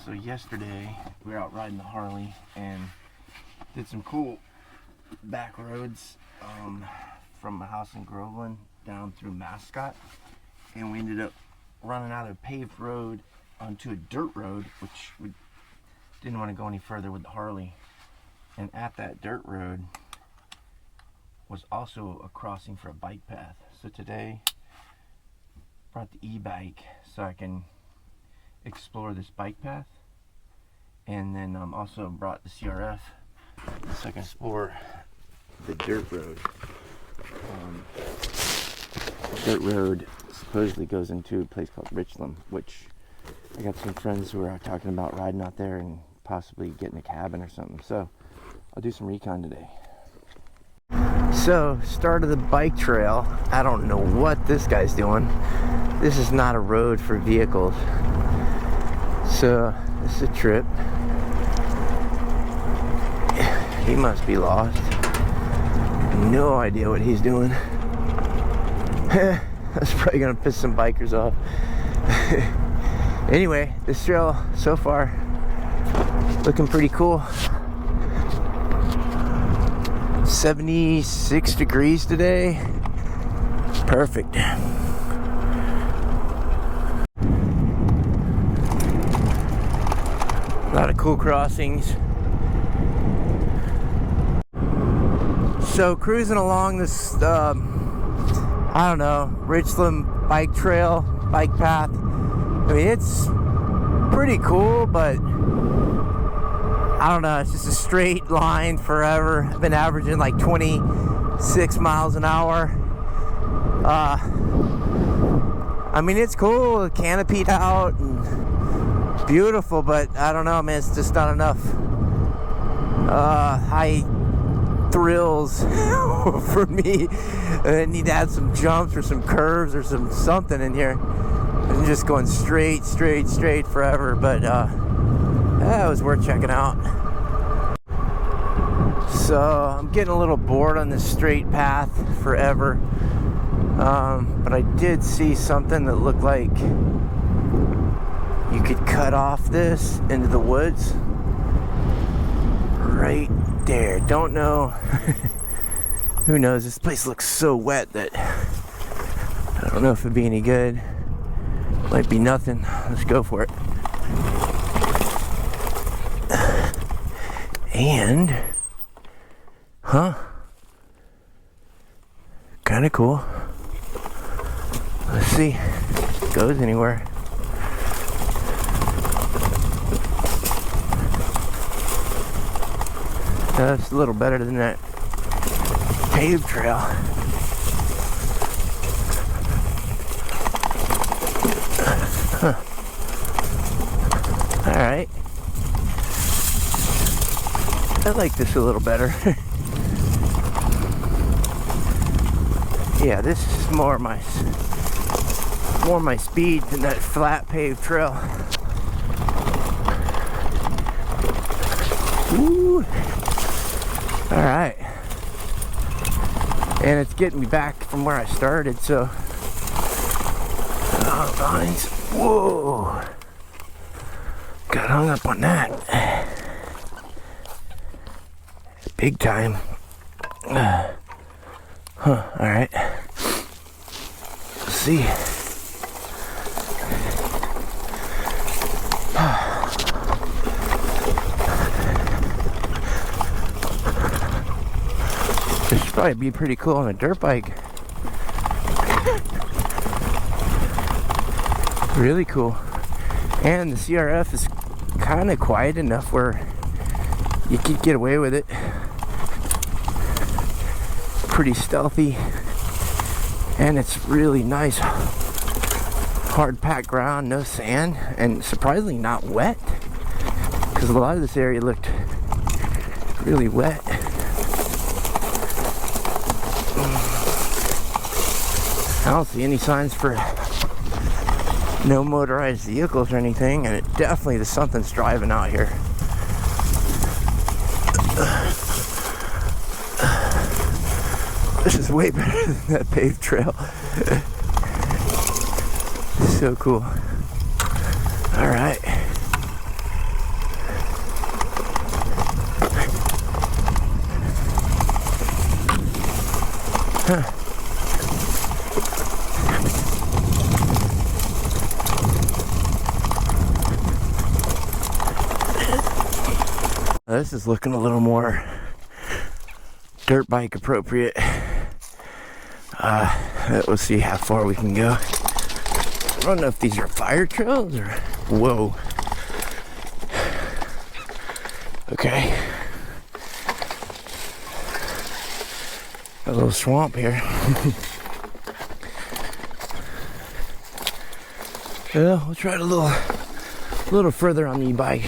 So yesterday we were out riding the Harley and did some cool back roads from my house in Groveland down through Mascot, and we ended up running out of a paved road onto a dirt road, which we didn't want to go any further with the Harley. And at that dirt road was also a crossing for a bike path. So today brought the e-bike so I can explore this bike path, and then also brought the CRF so I can explore the dirt road. Dirt road supposedly goes into a place called Richloam, which I got some friends who are talking about riding out there and possibly getting a cabin or something. So I'll do some recon today. So, start of the bike trail. I don't know what this guy's doing. This is not a road for vehicles. So, this is a trip. He must be lost. No idea what he's doing. That's probably gonna piss some bikers off. Anyway, this trail so far looking pretty cool. 76 degrees today. Perfect. A lot of cool crossings. So cruising along this, I don't know, Richloam bike trail, bike path. I mean, it's pretty cool, but I don't know, it's just a straight line forever. I've been averaging like 26 miles an hour. I mean, it's cool, canopied out and beautiful, but I don't know, man, it's just not enough high thrills for me. I need to add some jumps or some curves or something in here. I'm just going straight forever, but that was worth checking out. So I'm getting a little bored on this straight path forever, but I did see something that looked like you could cut off this into the woods right there. Don't know. Who knows? This place looks so wet that I don't know if it'd be any good. Might be nothing. Let's go for it. And kind of cool. Let's see if it goes anywhere. That's a little better than that paved trail. Alright. I like this a little better. Yeah, this is more my speed than that flat paved trail. Woo! Alright. And it's getting me back from where I started, so vines. Whoa! Got hung up on that. Big time. Alright. Let's see. This should probably be pretty cool on a dirt bike. Really cool. And the CRF is kind of quiet enough where you could get away with it. Pretty stealthy, and it's really nice hard packed ground, no sand, and surprisingly not wet, because a lot of this area looked really wet. I don't see any signs for no motorized vehicles or anything, and it definitely something's driving out here. This is way better than that paved trail. So cool. Alright. This is looking a little more dirt bike appropriate. We'll see how far we can go. I don't know if these are fire trails or... Whoa. Okay. A little swamp here. Yeah, we'll try it a little further on the e-bike.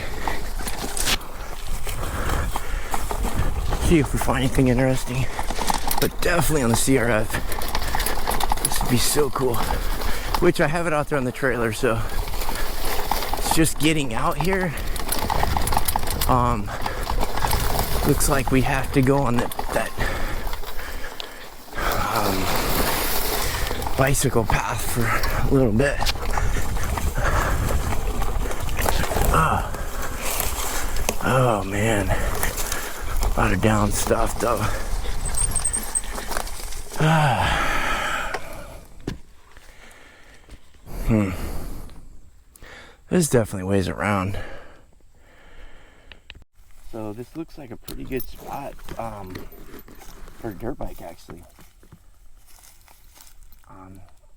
See if we find anything interesting. But definitely on the CRF. This would be so cool. Which I have it out there on the trailer, so it's just getting out here. Looks like we have to go on that bicycle path for a little bit. Oh man, a lot of down stuff though. There's definitely ways around. So this looks like a pretty good spot for a dirt bike actually.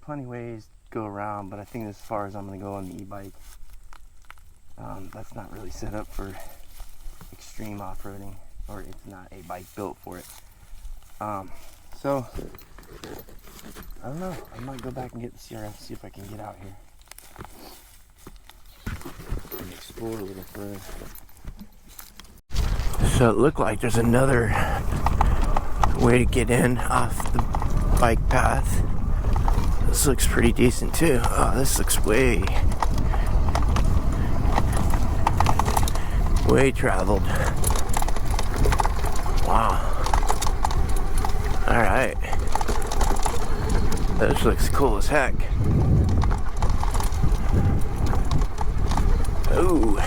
Plenty ways to go around, but I think as far as I'm going to go on the e-bike, that's not really set up for extreme off-roading, or it's not a bike built for it. So I don't know, I might go back and get the CRF, see if I can get out here and explore a little further. So it looked like there's another way to get in off the bike path. This looks pretty decent too. Oh, this looks way traveled. Wow. Alright. This looks cool as heck. Ooh.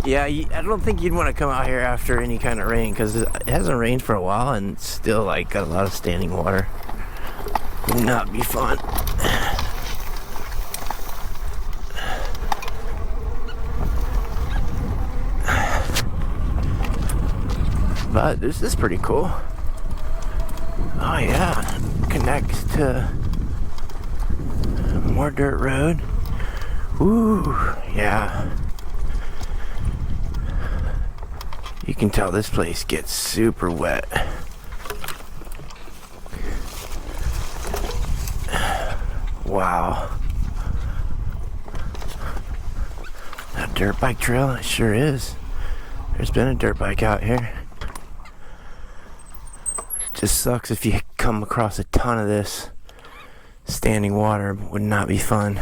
Yeah, I don't think you'd want to come out here after any kind of rain, because it hasn't rained for a while and it's still like got a lot of standing water. Would not be fun. But this is pretty cool. Oh yeah, connects to more dirt road. Ooh, yeah. You can tell this place gets super wet. Wow. That dirt bike trail, it sure is. There's been a dirt bike out here. It just sucks if you come across a ton of this. Standing water would not be fun.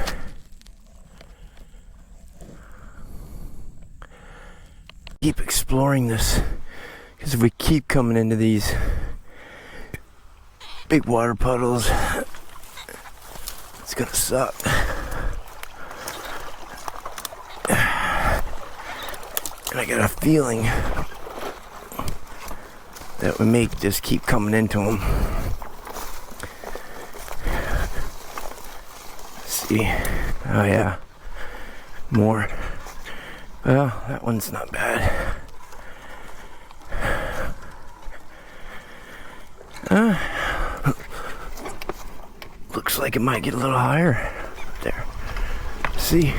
Keep exploring this, because if we keep coming into these big water puddles, it's gonna suck. And I got a feeling that we may just keep coming into them. Let's see. Oh yeah, more. Well, that one's not bad. Looks like it might get a little higher there. See?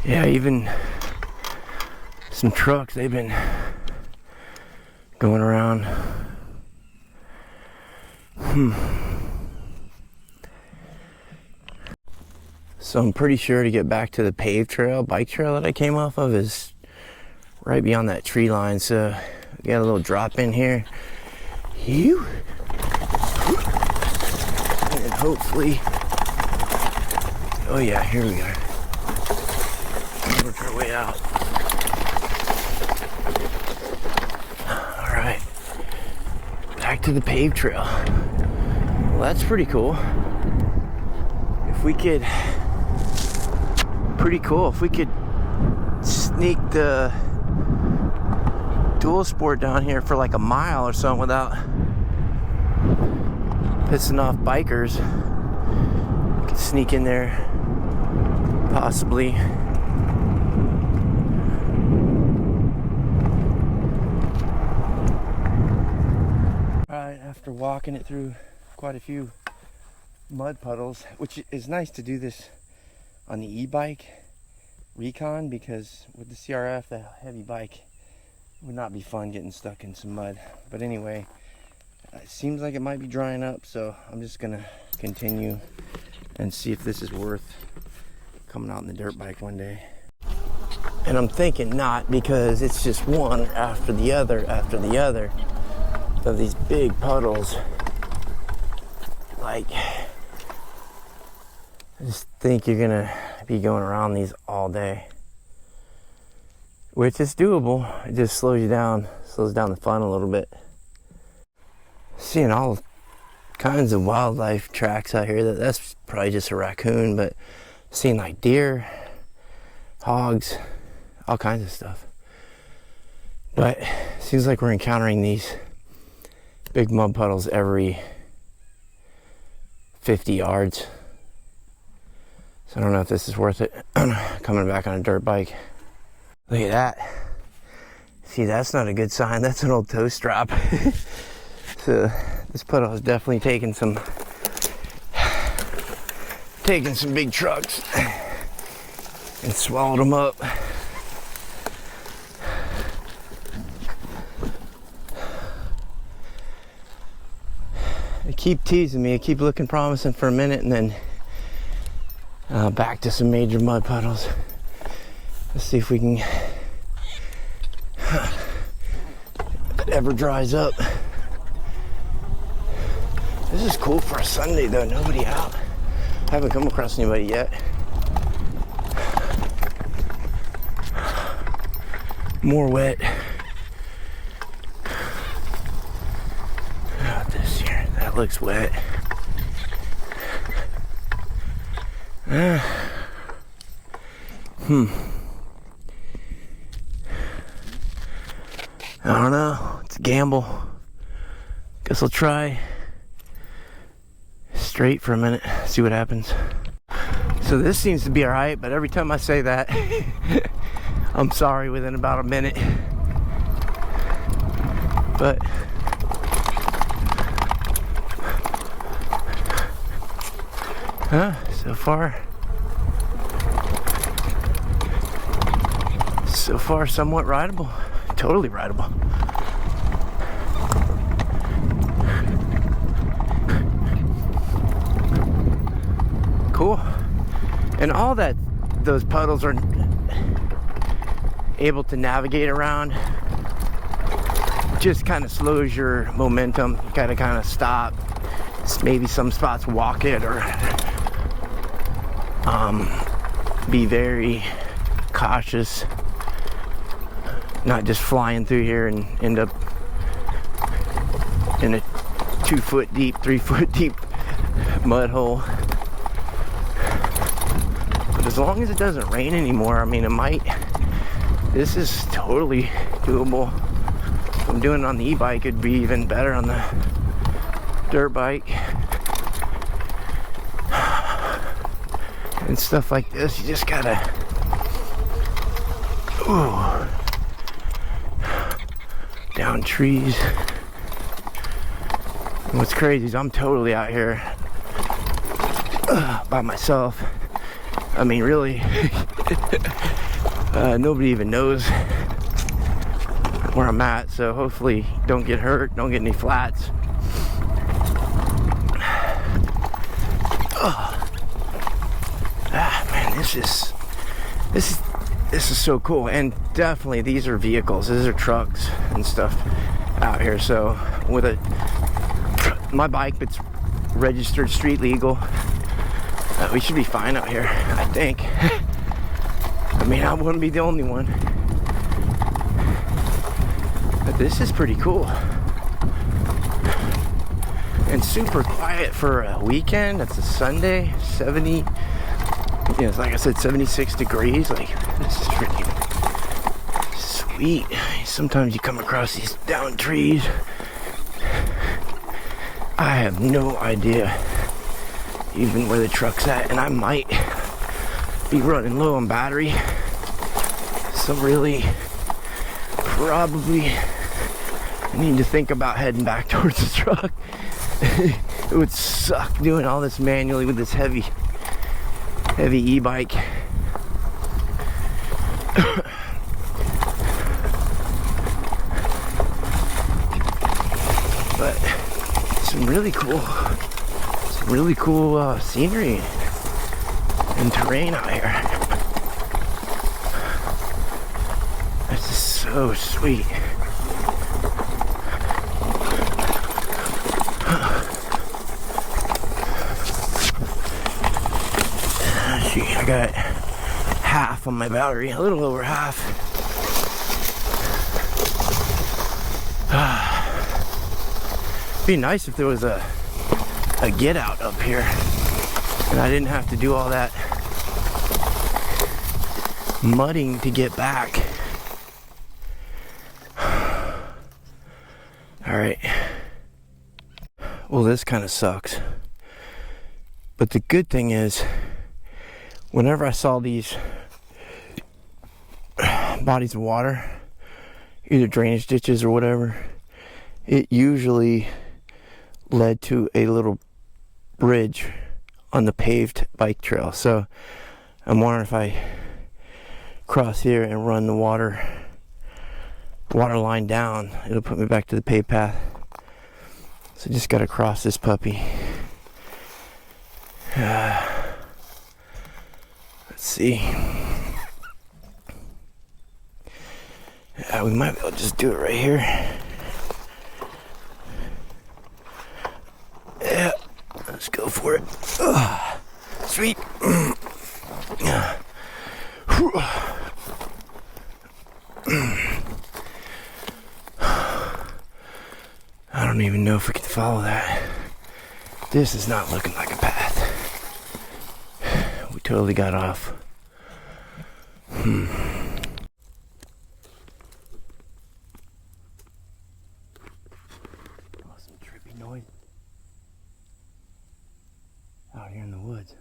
Yeah, even some trucks, they've been going around. So I'm pretty sure to get back to the paved trail, bike trail that I came off of is right beyond that tree line. So we got a little drop in here. And hopefully, oh yeah, here we are. Work our way out. All right, back to the paved trail. Well, that's pretty cool. If we could, sneak the dual sport down here for like a mile or something without pissing off bikers. We could sneak in there, possibly. Alright, after walking it through quite a few mud puddles, which is nice to do this on the e-bike recon, because with the CRF, the heavy bike, would not be fun getting stuck in some mud. But anyway, it seems like it might be drying up, so I'm just gonna continue and see if this is worth coming out on the dirt bike one day. And I'm thinking not, because it's just one after the other of these big puddles. Like, I just think you're gonna be going around these all day, which is doable. It just slows down the fun a little bit. Seeing all kinds of wildlife tracks out here. That's probably just a raccoon, but seeing like deer, hogs, all kinds of stuff. But it seems like we're encountering these big mud puddles every 50 yards. So I don't know if this is worth it. Coming back on a dirt bike. Look at that. See, that's not a good sign. That's an old toe strap. So this puddle has definitely taken some big trucks and swallowed them up. They keep teasing me. I keep looking promising for a minute, and then back to some major mud puddles. Let's see if we can it ever dries up. This is cool for a Sunday though, nobody out. I haven't come across anybody yet. More wet. How about this here? That looks wet. I don't know. It's a gamble. Guess I'll try straight for a minute, see what happens. So this seems to be alright, but every time I say that, I'm sorry within about a minute. But so far somewhat rideable. Totally rideable. Cool. And all that those puddles are able to navigate around just kind of slows your momentum. You gotta kind of stop. Maybe some spots walk it, or be very cautious, not just flying through here and end up in a 2 foot deep, 3 foot deep mud hole. But as long as it doesn't rain anymore, I mean, it might. This is totally doable. If I'm doing it on the e-bike, it'd be even better on the dirt bike. And stuff like this, you just gotta, ooh, down trees. And what's crazy is I'm totally out here by myself. I mean, really, nobody even knows where I'm at, so hopefully don't get hurt, don't get any flats. Man, this is so cool. And definitely these are vehicles, these are trucks and stuff out here. So with my bike, it's registered street legal, we should be fine out here, I think. I mean, I wouldn't be the only one, but this is pretty cool. and super quiet for a weekend. It's a Sunday. 70, it's like I said, 76 degrees. Like, this is freaking sweet. Sometimes you come across these down trees. I have no idea even where the truck's at, and I might be running low on battery. So really, probably need to think about heading back towards the truck. It would suck doing all this manually with this heavy e-bike. But some really cool scenery and terrain out here. This is so sweet. I got half on my battery, a little over half. Be nice if there was a get out up here and I didn't have to do all that mudding to get back. All right. Well, this kind of sucks. But the good thing is, whenever I saw these bodies of water, either drainage ditches or whatever, it usually led to a little bridge on the paved bike trail. So I'm wondering if I cross here and run the water line down, it'll put me back to the paved path. So just gotta cross this puppy. Let's see. We might be able to just do it right here. Yeah, let's go for it. Sweet. I don't even know if we can follow that. This is not looking like a path. We totally got off. Some trippy noise out here in the woods.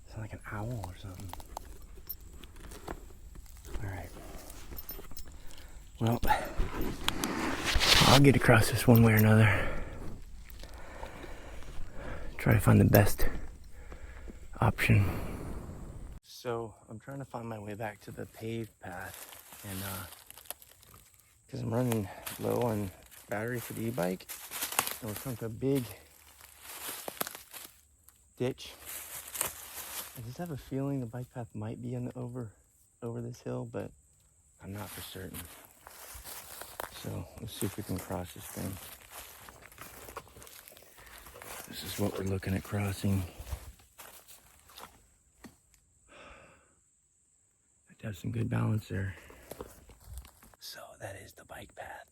Sound like an owl or something. Alright. Well, I'll get across this one way or another. Try to find the best option. So I'm trying to find my way back to the paved path, and because I'm running low on battery for the e-bike, and we're coming to a big ditch. I just have a feeling the bike path might be on the over this hill, but I'm not for certain. So let's see if we can cross this thing. This is what we're looking at crossing. Have to have some good balance there. So that is the bike path,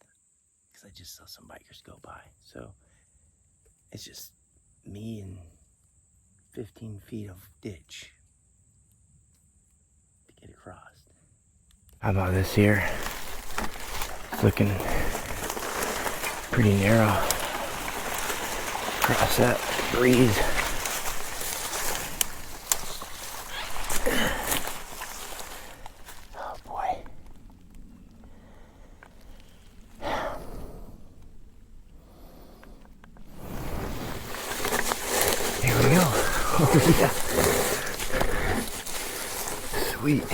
because I just saw some bikers go by. So it's just me and 15 feet of ditch to get it crossed. How about this here? It's looking pretty narrow. Cross that breeze. Oh boy. Here we go. Oh yeah. Sweet.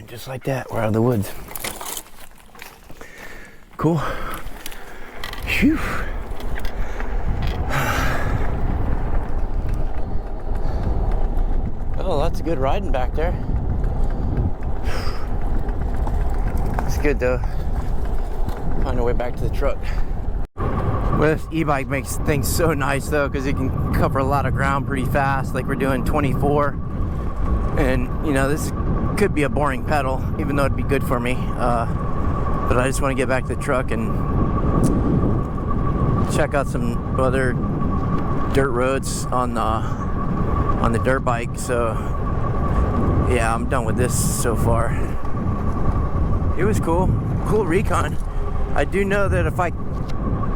Just like that, we're out of the woods. Cool. Phew. Oh, lots of good riding back there. It's good though. Find our way back to the truck. Well, this e-bike makes things so nice though, because it can cover a lot of ground pretty fast. Like we're doing 24, and you know, this could be a boring pedal, even though it'd be good for me. But I just want to get back to the truck and check out some other dirt roads on the dirt bike. So yeah, I'm done with this so far. It was cool recon. I do know that if I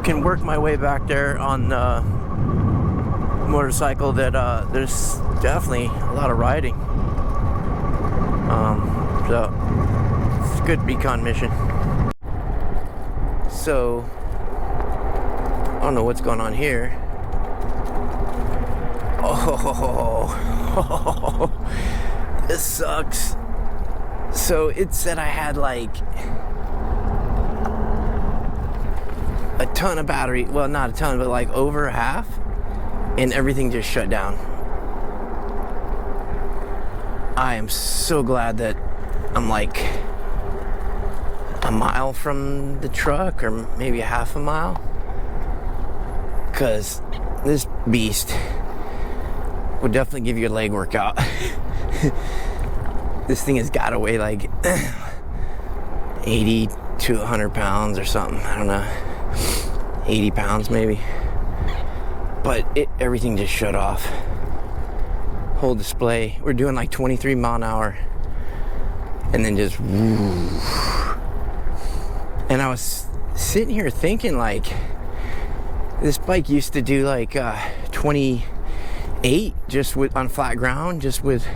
can work my way back there on the motorcycle, that there's definitely a lot of riding. So it's a good recon mission. So I don't know what's going on here. Oh, this sucks. So it said I had like a ton of battery. Well, not a ton, but like over half, and everything just shut down. I am so glad that I'm like a mile from the truck, or maybe a half a mile, because this beast would definitely give you a leg workout. This thing has got to weigh like 80 to 100 pounds or something. I don't know, 80 pounds maybe. But everything just shut off. Whole display. We're doing like 23 mile an hour, and then just woo. And I was sitting here thinking, like, this bike used to do like 28 just on flat ground, just with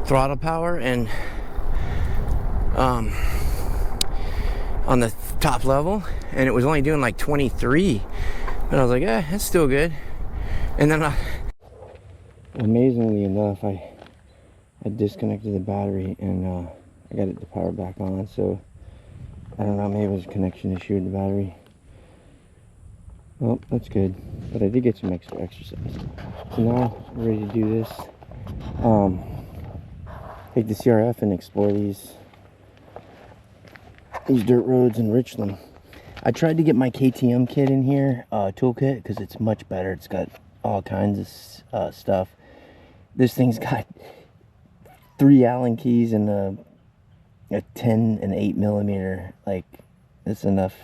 throttle power, and on the top level, and it was only doing like 23. And I was like, that's still good. And then amazingly enough, I disconnected the battery, and I got it to power back on. So I don't know, maybe it was a connection issue with the battery. Well, that's good, but I did get some extra exercise. So now we're ready to do this. Take the CRF and explore these dirt roads in Richloam. I tried to get my KTM kit in here, toolkit, because it's much better. It's got all kinds of stuff. This thing's got 3 Allen keys and a 10 and 8 millimeter. Like, it's enough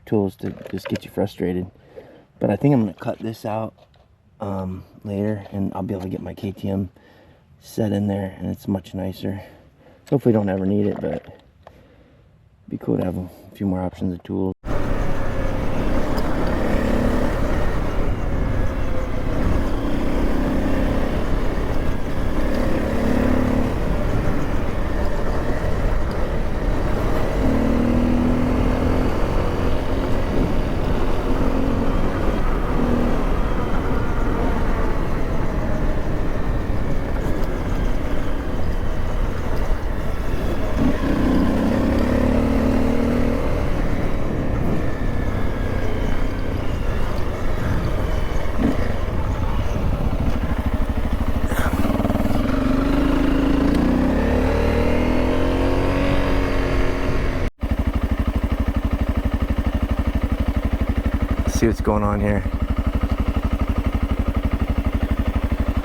tools to just get you frustrated. But I think I'm gonna cut this out later, and I'll be able to get my KTM set in there, and it's much nicer. Hopefully don't ever need it, but it'd be cool to have a few more options of tools. See what's going on here.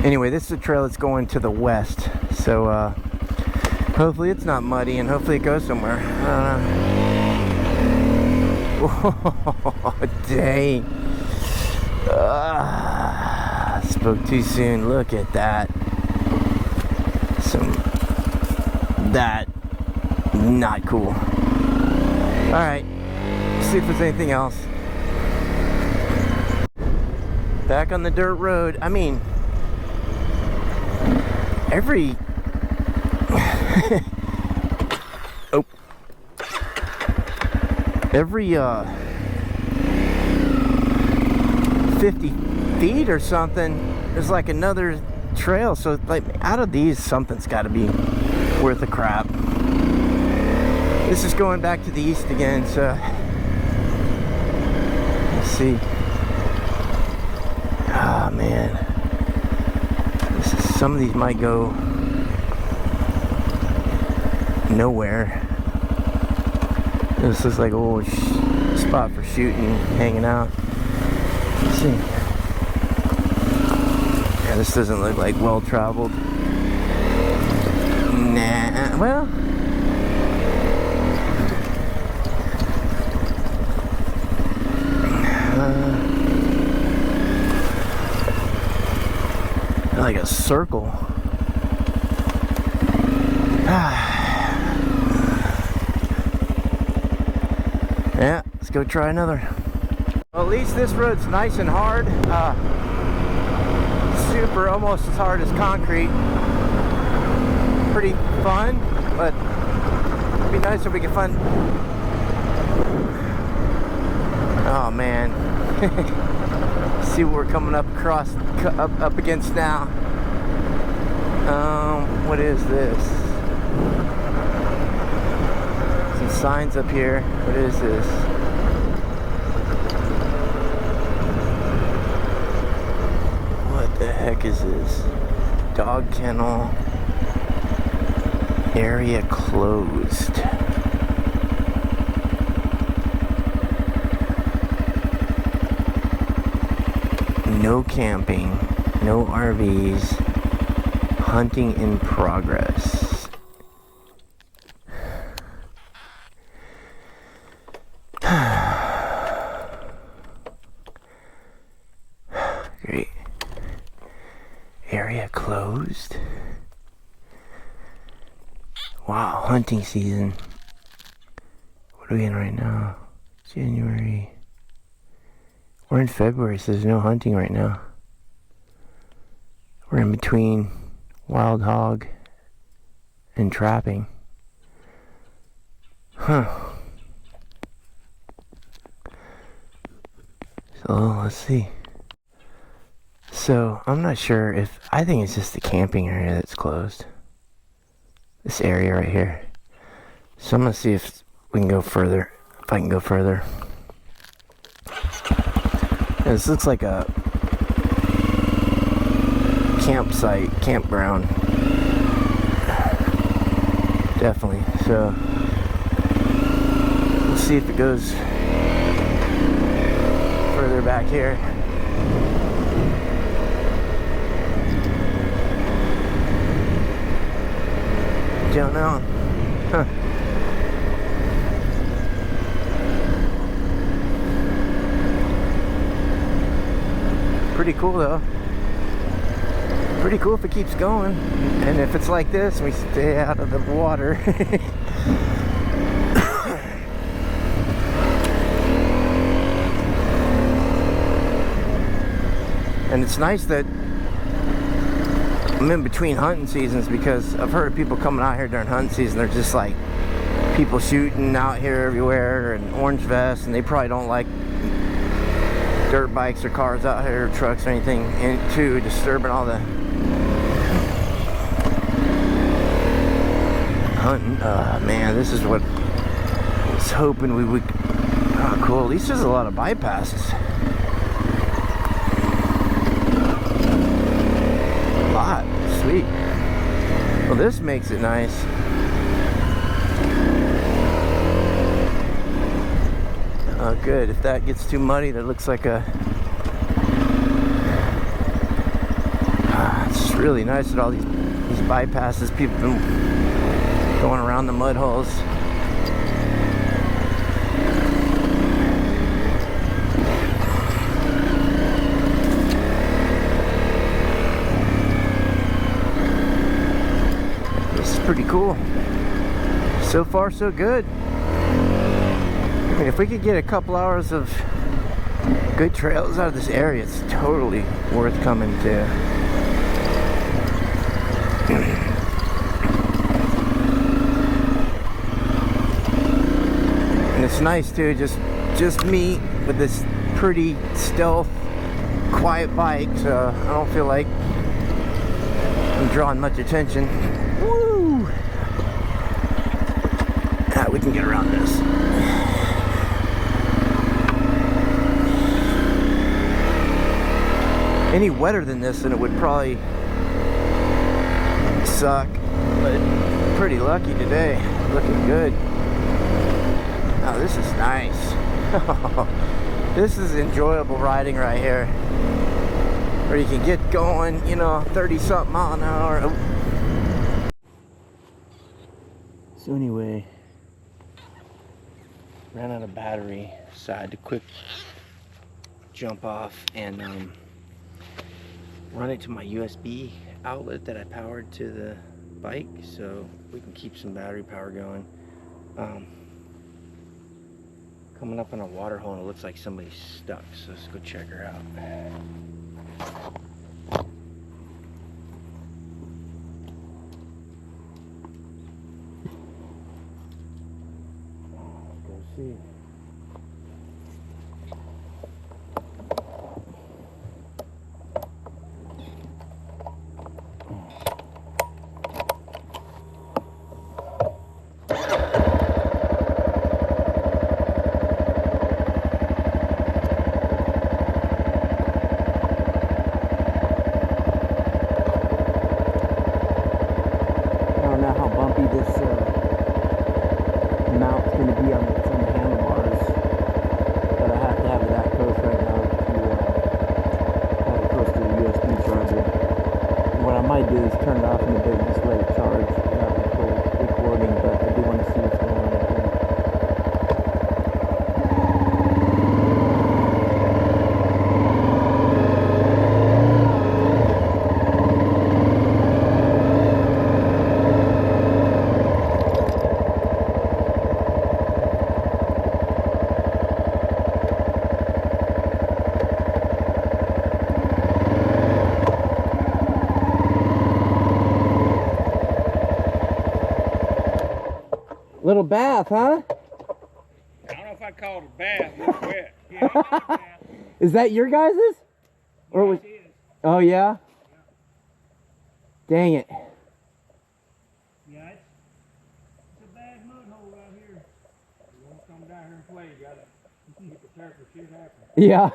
Anyway, this is a trail that's going to the west, so hopefully it's not muddy, and hopefully it goes somewhere. I don't know. Oh, dang. Spoke too soon. Look at that. That not cool. Alright, see if there's anything else. Back on the dirt road. I mean, every every 50 feet or something, there's like another trail. So like, out of these, something's got to be worth a crap. This is going back to the east again, so let's see. Ah, man, some of these might go nowhere. This looks like a old spot for shooting, hanging out. Let's see. Yeah, this doesn't look like well traveled. Nah, well, like a circle. Yeah, let's go try another. Well, at least this road's nice and hard. Super, almost as hard as concrete. Pretty fun, but it'd be nice if we could find. Oh man. See what we're coming up up against now. What is this? Some signs up here. What is this? What the heck is this? Dog kennel. Area closed. No camping, no RVs, hunting in progress. Great. Area closed. Wow, hunting season. What are we in right now? January. We're in February, so there's no hunting right now. We're in between wild hog and trapping. Huh. So let's see. So I'm not sure if, I think it's just the camping area that's closed. This area right here. So I'm gonna see if we can go further. If I can go further. This looks like a campsite, campground. Definitely. So we'll see if it goes further back here. Don't know. Huh. Pretty cool though. Pretty cool if it keeps going. And if it's like this, we stay out of the water. And it's nice that I'm in between hunting seasons, because I've heard of people coming out here during hunting season. They're just like people shooting out here everywhere and orange vests, and they probably don't like dirt bikes or cars out here, or trucks or anything, and too disturbing all the hunting. Man, this is what I was hoping we would. Oh, cool. At least there's a lot of bypasses. A lot. Sweet. Well, this makes it nice. Oh, good. If that gets too muddy, that looks like a... it's just really nice that all these bypasses, people have been going around the mud holes. This is pretty cool. So far, so good. I mean, if we could get a couple hours of good trails out of this area, it's totally worth coming to. And it's nice too, just me with this pretty stealth, quiet bike, so I don't feel like I'm drawing much attention. Woo! We can get around this. Any wetter than this, and it would probably suck. But pretty lucky today. Looking good. Oh, this is nice. This is enjoyable riding right here. Where you can get going, you know, 30-something mile an hour. Oh. So anyway, ran out of battery, so I had to quick jump off and run it to my USB outlet that I powered to the bike so we can keep some battery power going. Coming up on a water hole and it looks like somebody's stuck, so let's go check her out. Let's go see. Little bath, huh? I don't know if I'd call it a bath. It's wet. Yeah, it's not a bath. Is that your guys's? Or was? It is. Oh yeah. Dang it. Yeah, it's a bad mud hole right here. You won't come down here and play. You gotta get the careful shit happen. Yeah.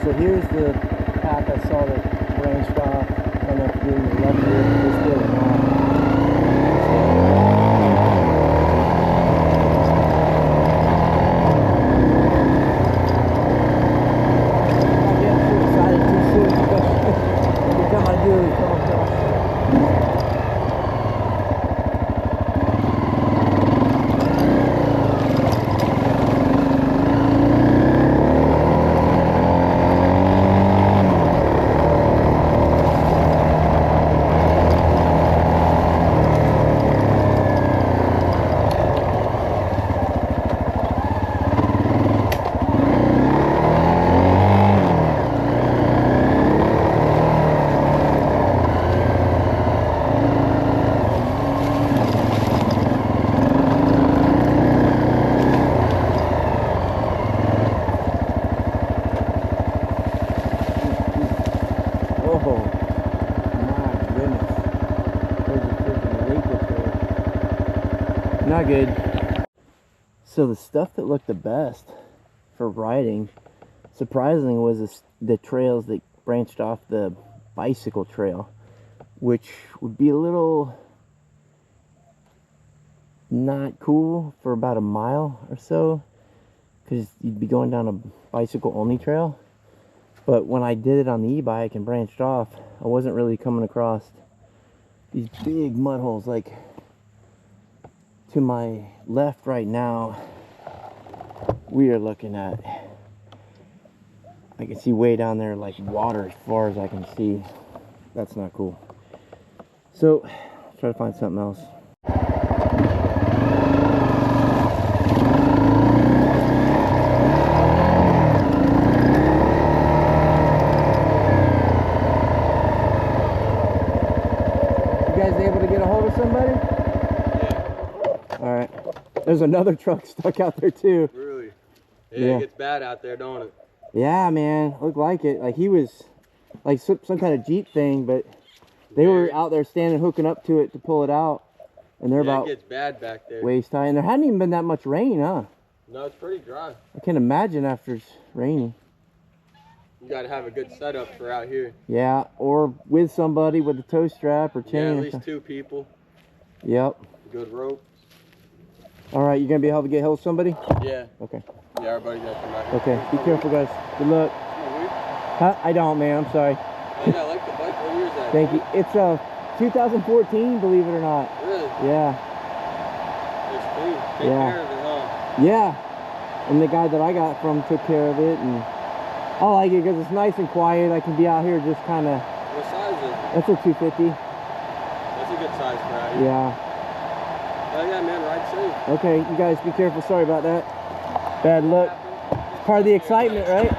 So here's the path I saw that branched off. I don't know if you're doing the left here, this way or not. not good. So the stuff that looked the best for riding, surprisingly, was the trails that branched off the bicycle trail, which would be a little not cool for about a mile or so, because you'd be going down a bicycle only trail. But when I did it on the e-bike and branched off, I wasn't really coming across these big mud holes. Like to my left right now, we are looking at, I can see way down there like water as far as I can see. That's not cool. So try to find something else. Able to get a hold of somebody? Yeah. All right. There's another truck stuck out there too. Really? Yeah. It gets bad out there, don't it? Yeah, man. Looked like it. Like he was like some kind of Jeep thing, but they were out there standing hooking up to it to pull it out. And they're about it gets bad back there. Waist high. And there hadn't even been that much rain, huh? No, it's pretty dry. I can't imagine after it's raining. You gotta have a good setup for out here. Yeah, or with somebody with a tow strap or chain. Yeah, or at least something. 2 people. Yep. Good rope. All right, you gonna be able to get hold of somebody? Yeah. Okay. Yeah, everybody got to come out. Okay, be careful, guys. Good luck. Huh? I don't, man. I'm sorry. Oh, yeah, I like the bike. What year is that? Thank you. It's 2014, believe it or not. Really? Yeah. It's clean. Take care of it, huh? Yeah. And the guy that I got from took care of it, and I like it because it's nice and quiet. I can be out here just kind of. What size is it? That's a 250. That's a good size for out here. Yeah. Oh yeah, man, ride safe. Okay, you guys be careful. Sorry about that. Bad luck. It's part of the excitement, right?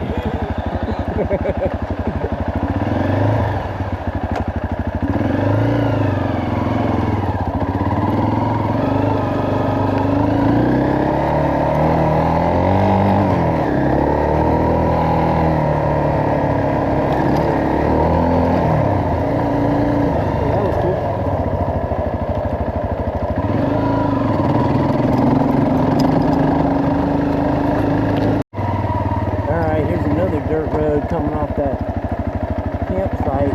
Dirt road coming off that campsite.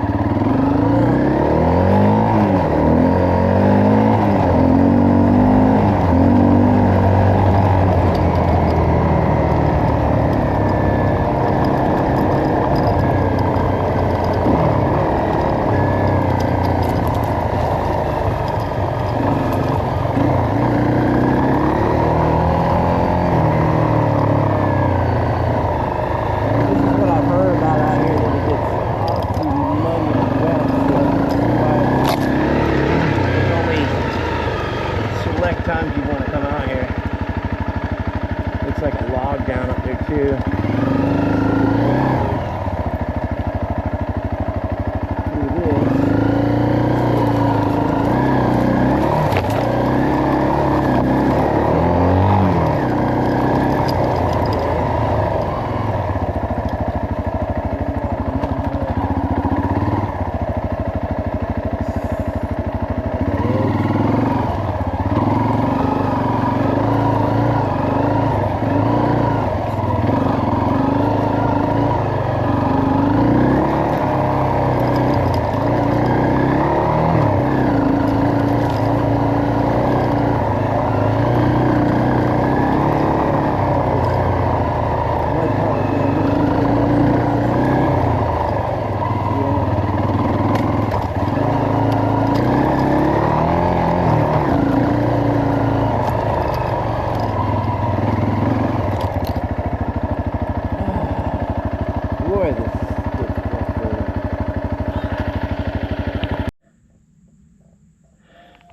Times you want to come out here. Looks like a log down up there too.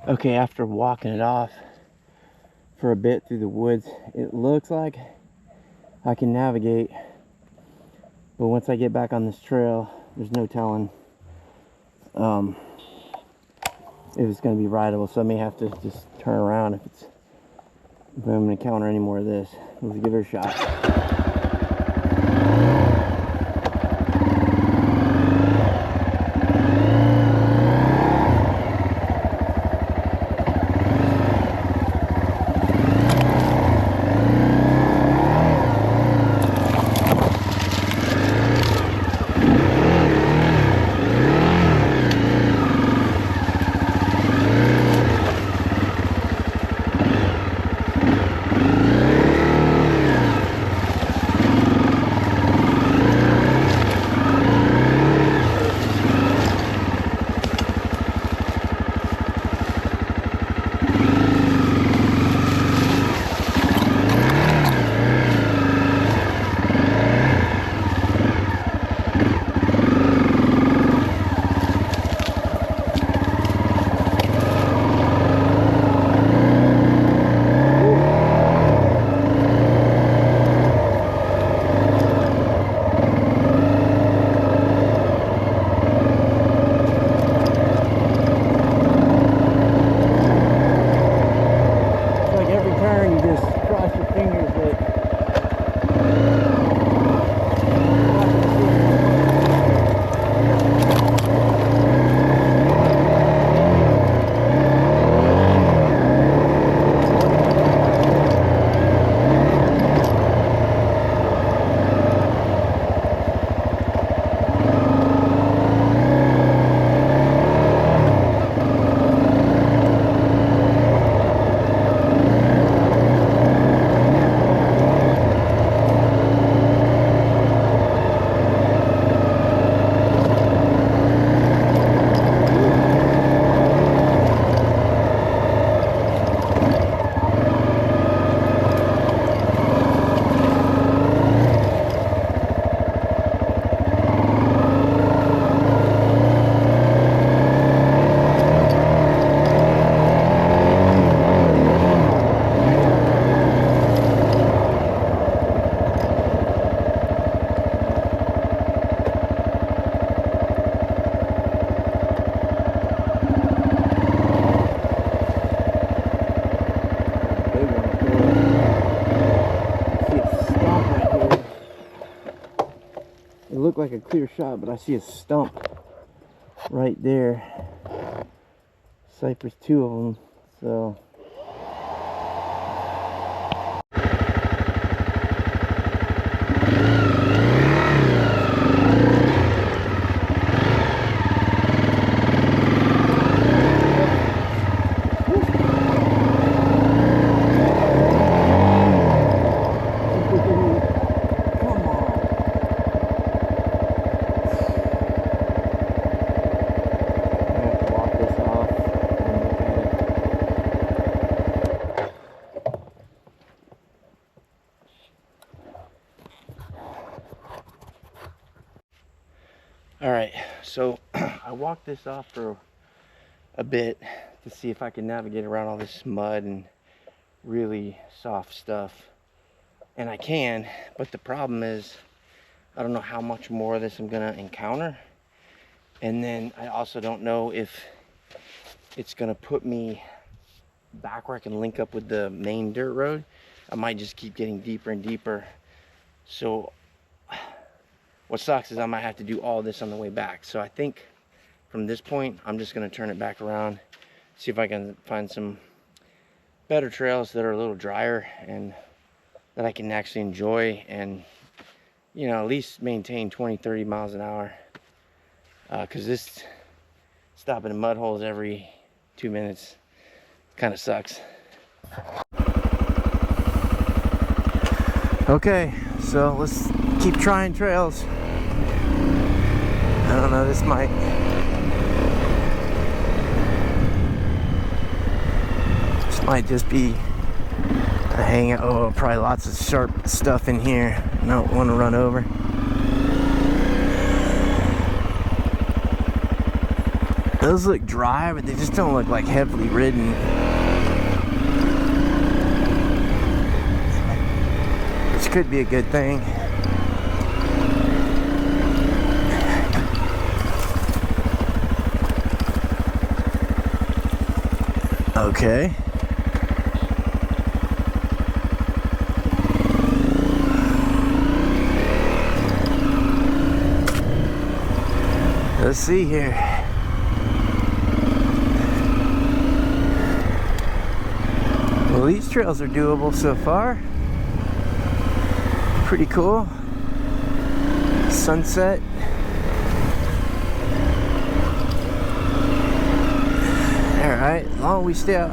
Okay, after walking it off for a bit through the woods, it looks like I can navigate, but once I get back on this trail, there's no telling if it's going to be rideable, so I may have to just turn around if I'm going to encounter any more of this. Let's give it a shot. It looked like a clear shot, but I see a stump right there. Cypress, 2 of them. So. Alright, so I walked this off for a bit to see if I could navigate around all this mud and really soft stuff. And I can, but the problem is I don't know how much more of this I'm gonna encounter. And then I also don't know if it's gonna put me back where I can link up with the main dirt road. I might just keep getting deeper and deeper. So what sucks is I might have to do all this on the way back. So I think from this point, I'm just gonna turn it back around, see if I can find some better trails that are a little drier and that I can actually enjoy and, you know, at least maintain 20-30 miles an hour. Because this stopping in mud holes every 2 minutes kind of sucks. Okay, so let's keep trying trails. I don't know, this might just be a hangout. Oh, probably lots of sharp stuff in here. I don't want to run over. Those look dry, but they just don't look like heavily ridden. Which could be a good thing. Okay. Let's see here. Well, these trails are doable so far. Pretty cool. Sunset. Alright, as long as we stay out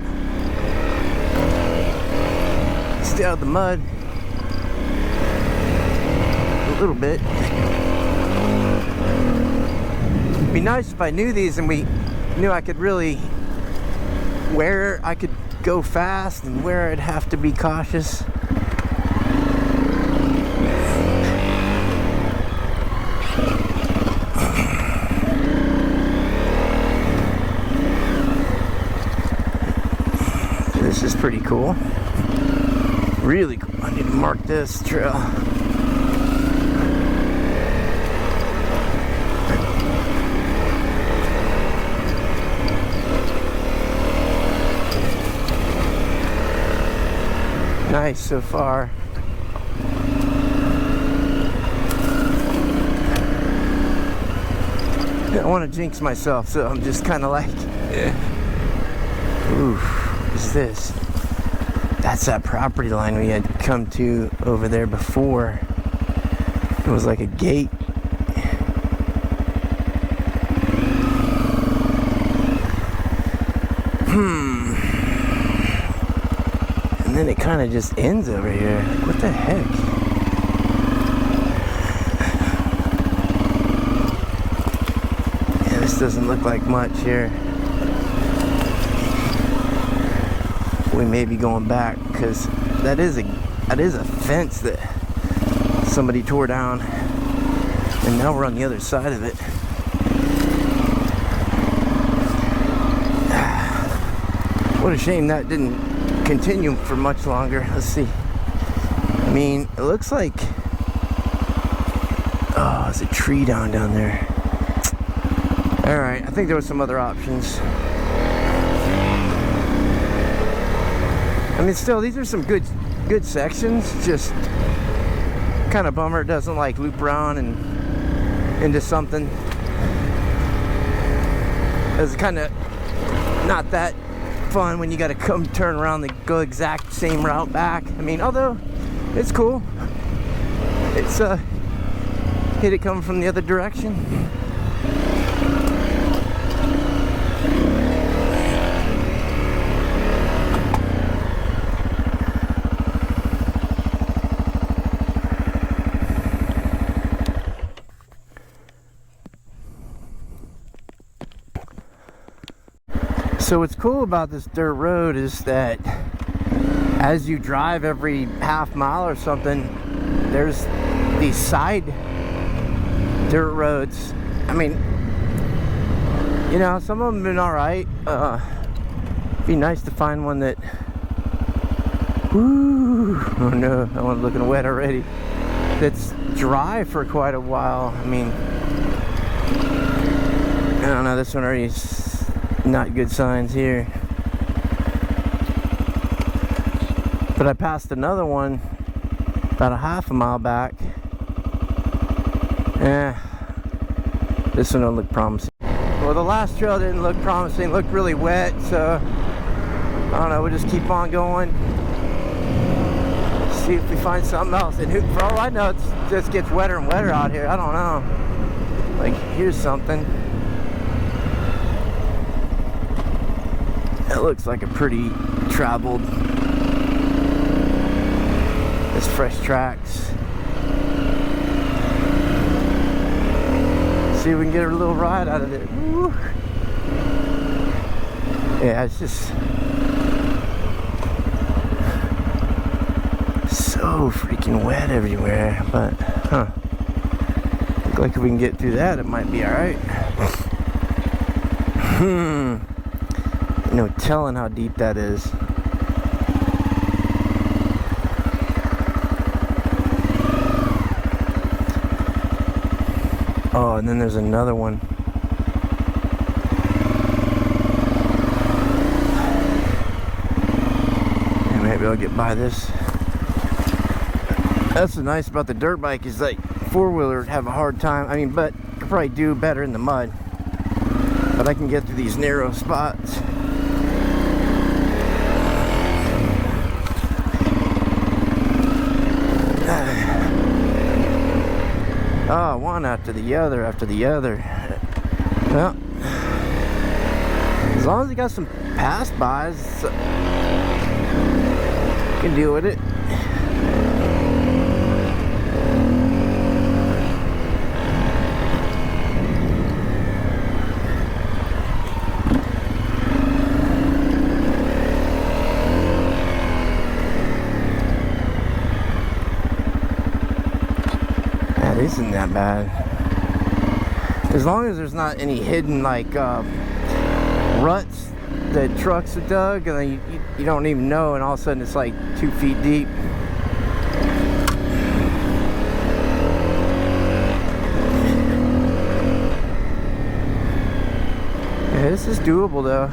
of the mud a little bit. It'd be nice if I knew these and we knew I could really, where I could go fast and where I'd have to be cautious. This is pretty cool. Really cool. I need to mark this trail. Nice so far. I don't want to jinx myself, so I'm just kind of like, ooh, what is this? That's that property line we had come to over there before. It was like a gate. And then it kind of just ends over here. What the heck? Yeah, this doesn't look like much here. We may be going back because that is a fence that somebody tore down, and now we're on the other side of it. What a shame that didn't continue for much longer. Let's see. I mean, it looks like, oh, there's a tree down there. All right, I think there were some other options. I mean, still, these are some good sections. Just kind of bummer it doesn't like loop around and into something. It's kind of not that fun when you got to come turn around and go exact same route back. I mean, although it's cool, it's hit it coming from the other direction. So what's cool about this dirt road is that as you drive every half mile or something, there's these side dirt roads. I mean, you know, some of them have been alright. Be nice to find one that, whoo, oh no, that one's looking wet already, that's dry for quite a while. I mean, I don't know, this one already is not good signs here. But I passed another one about a half a mile back. This one don't look promising. Well, the last trail didn't look promising, it looked really wet, so I don't know, we'll just keep on going. See if we find something else. And for all I know, it just gets wetter and wetter out here. I don't know. Like, here's something. It looks like a pretty traveled. It's fresh tracks. See if we can get a little ride out of it. Woo. Yeah, it's just so freaking wet everywhere. But look like if we can get through that, it might be all right. No telling how deep that is. Oh, and then there's another one. And maybe I'll get by this. That's what's nice about the dirt bike is like four-wheelers have a hard time. I mean, but I probably do better in the mud. But I can get through these narrow spots. Oh, one after the other after the other. Well, as long as you got some pass-bys, you can deal with it. This isn't that bad. As long as there's not any hidden like ruts that trucks have dug and then you don't even know, and all of a sudden it's like 2 feet deep. Yeah, this is doable though.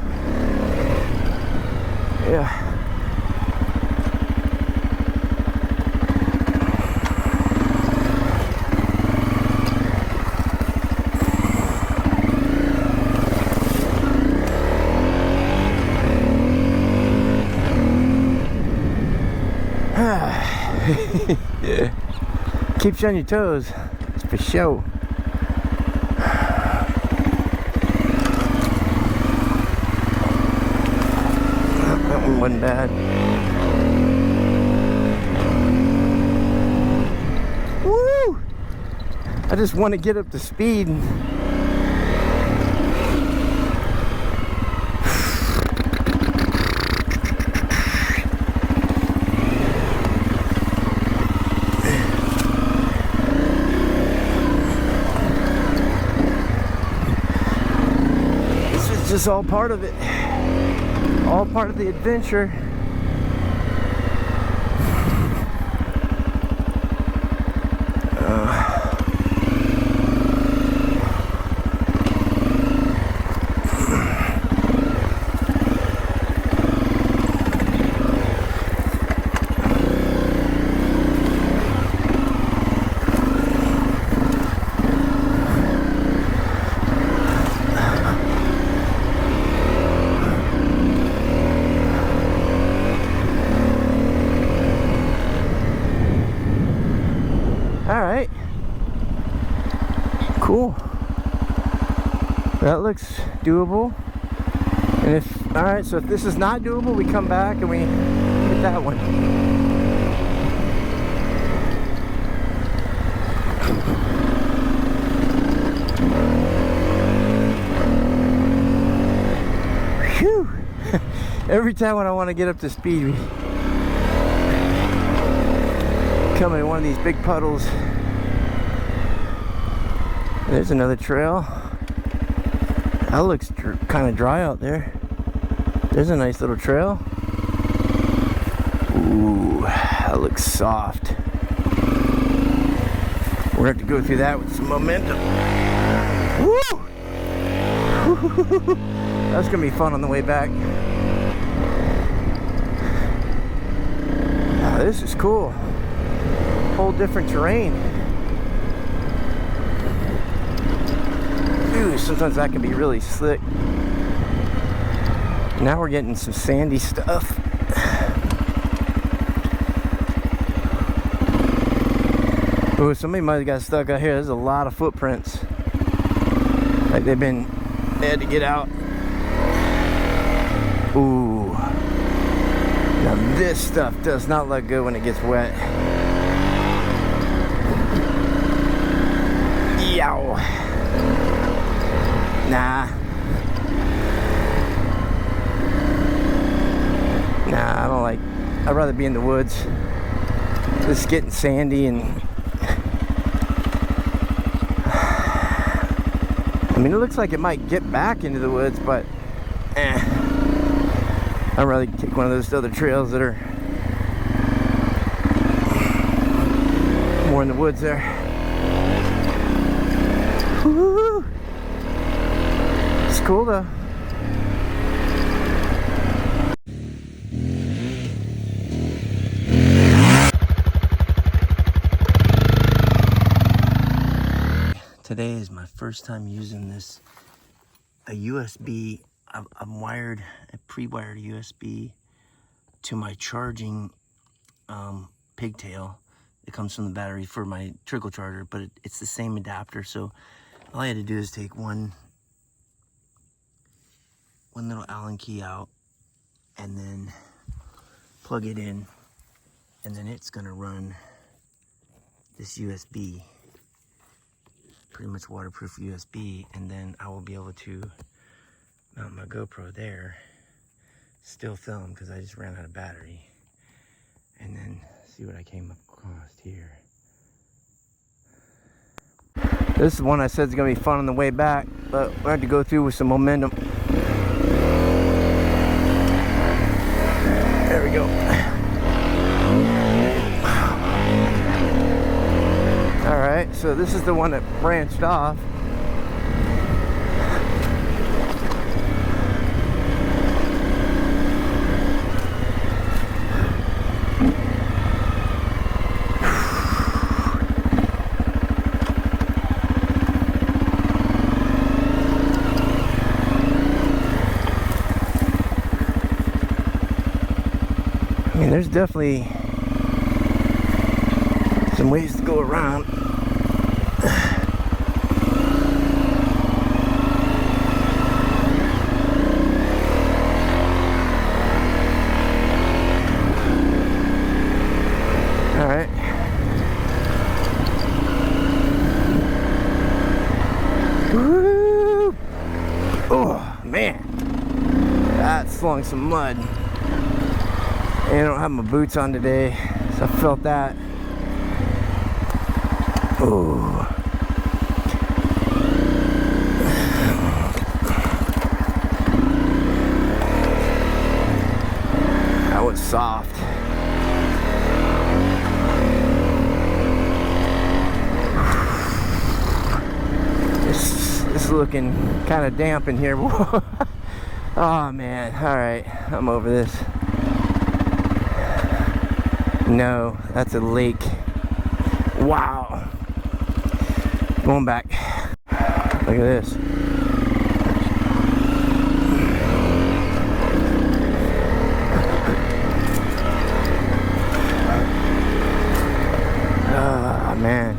Yeah. Yeah. Keeps you on your toes. It's for show. That one wasn't bad. Woo! I just want to get up to speed. Just all part of it, all part of the adventure. Cool. That looks doable. And if, alright, so if this is not doable, we come back and we hit that one. Whew! Every time when I want to get up to speed, we come in one of these big puddles. There's another trail. That looks kind of dry out there. There's a nice little trail. Ooh, that looks soft. We're gonna have to go through that with some momentum. Woo! That's gonna be fun on the way back. Now, this is cool. Whole different terrain. Ooh, sometimes that can be really slick. Now we're getting some sandy stuff. Ooh, somebody might have got stuck out here. There's a lot of footprints. Like they had to get out. Ooh. Now this stuff does not look good when it gets wet. Yow. Nah, I don't like, I'd rather be in the woods. This is getting sandy and I mean, it looks like it might get back into the woods, but I'd rather take one of those other trails that are more in the woods there. Woo-hoo. It's cool though. Today is my first time using this, a USB. I'm wired, I pre-wired a USB to my charging pigtail. It comes from the battery for my trickle charger, but it's the same adapter. So all I had to do is take one little Allen key out and then plug it in, and then it's gonna run this USB, pretty much waterproof USB, and then I will be able to mount my GoPro there, still film because I just ran out of battery, and then see what I came across here. This is one I said is gonna be fun on the way back, but we have to go through with some momentum. There we go. All right, so this is the one that branched off. I mean, there's definitely some ways to go around. All right. Woo! Oh, man. That's slung some mud. And I don't have my boots on today, so I felt that. Oh. That was soft. This is looking kind of damp in here. Oh man, all right, I'm over this. No, that's a lake. Wow. Going back. Look at this. Oh man.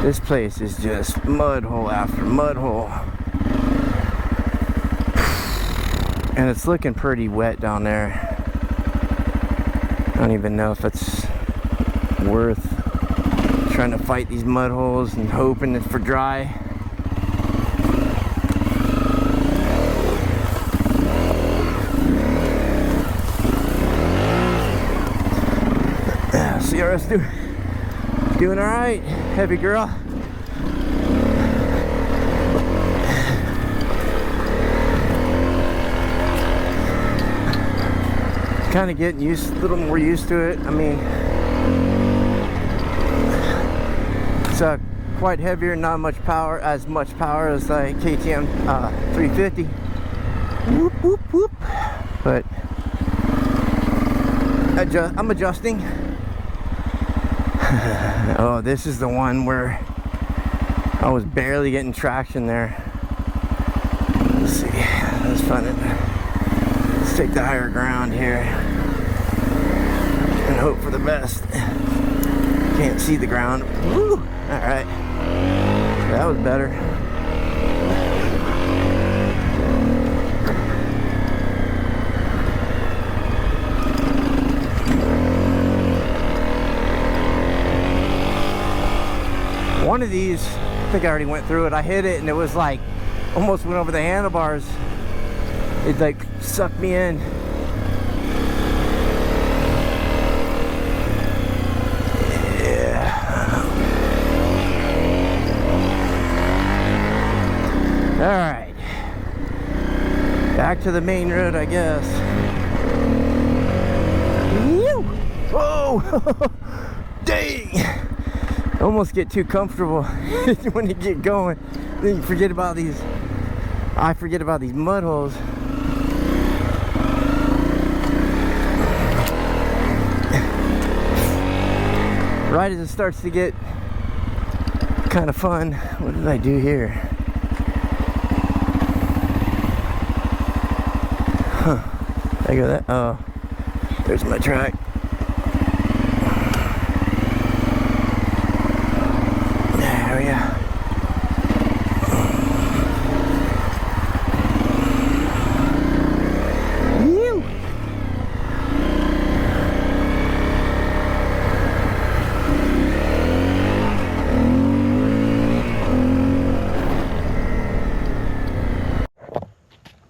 This place is just mud hole after mud hole. And it's looking pretty wet down there. I don't even know if it's worth trying to fight these mud holes and hoping it's for dry. CRS doing all right, heavy girl. Kind of getting a little more used to it. I mean, it's quite heavier, not much power, as much power as like KTM 350. Whoop whoop whoop. But I'm adjusting. Oh, this is the one where I was barely getting traction there. Let's see. Let's find it. Let's take the higher ground here and hope for the best. Can't see the ground. Woo! Alright. That was better. One of these, I think I already went through it. I hit it and it was like almost went over the handlebars. It like sucked me in. Yeah. All right. Back to the main road, I guess. Whoa! Dang! Almost get too comfortable when you get going. Then you forget about these. I forget about these mud holes. Right as it starts to get kind of fun. What did I do here? Huh. I go that. Oh, there's my track. There we go.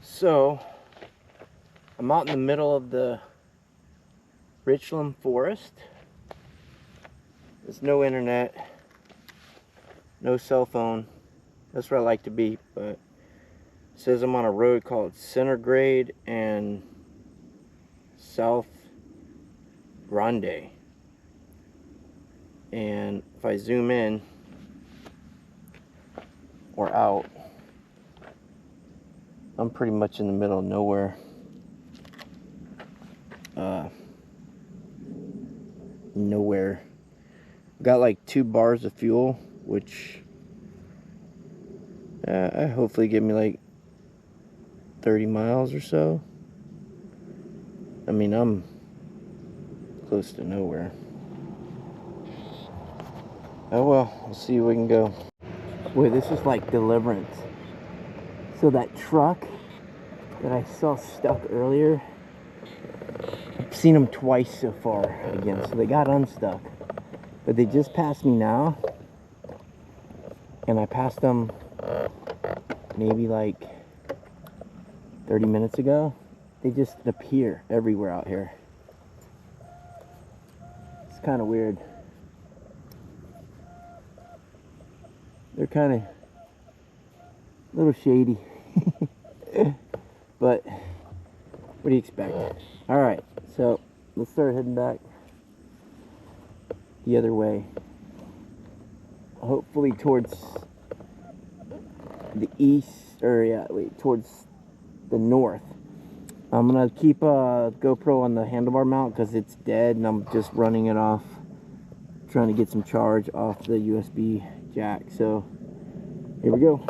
So, I'm out in the middle of the Richloam forest. There's no internet, no cell phone. That's where I like to be, but it says I'm on a road called Center Grade and South Grande. And if I zoom in or out, I'm pretty much in the middle of nowhere. Nowhere. Got like 2 bars of fuel, which hopefully give me like 30 miles or so. I mean, I'm close to nowhere. Oh well, we'll see where we can go. Wait, this is like Deliverance. So that truck that I saw stuck earlier, I've seen them twice so far again. So they got unstuck, but they just passed me now, and I passed them maybe like 30 minutes ago. They just appear everywhere out here. It's kind of weird. They're kind of a little shady. But what do you expect? Alright, so let's start heading back the other way. Hopefully towards the east, or yeah, wait, towards the north. I'm gonna keep a GoPro on the handlebar mount because it's dead and I'm just running it off, trying to get some charge off the USB jack. So here we go.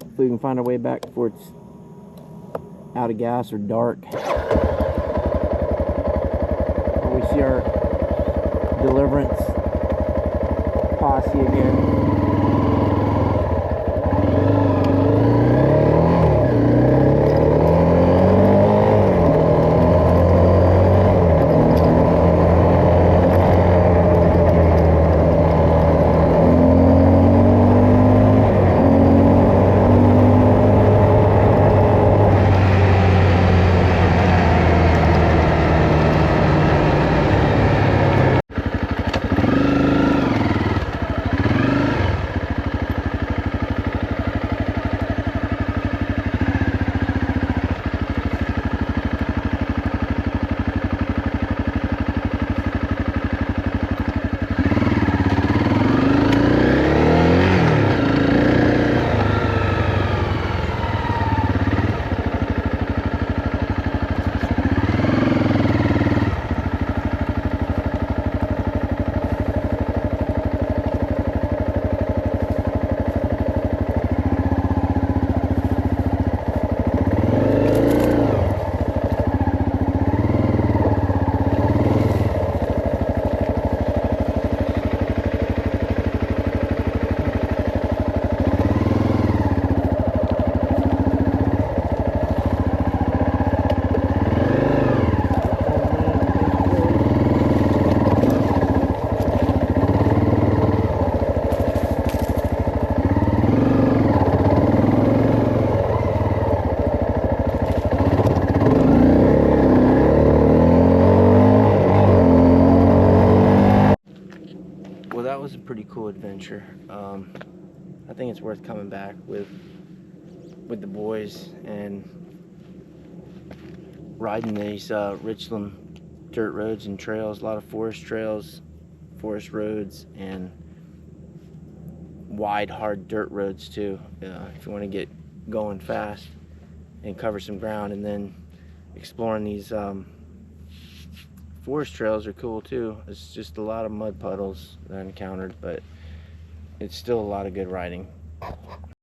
Hopefully we can find our way back before it's out of gas or dark. Or we see our Deliverance icy again. Well, that was a pretty cool adventure. I think it's worth coming back with the boys and riding these Richloam dirt roads and trails. A lot of forest trails, forest roads, and wide, hard dirt roads too. If you want to get going fast and cover some ground, and then exploring these forest trails are cool too. It's just a lot of mud puddles that I encountered, but it's still a lot of good riding.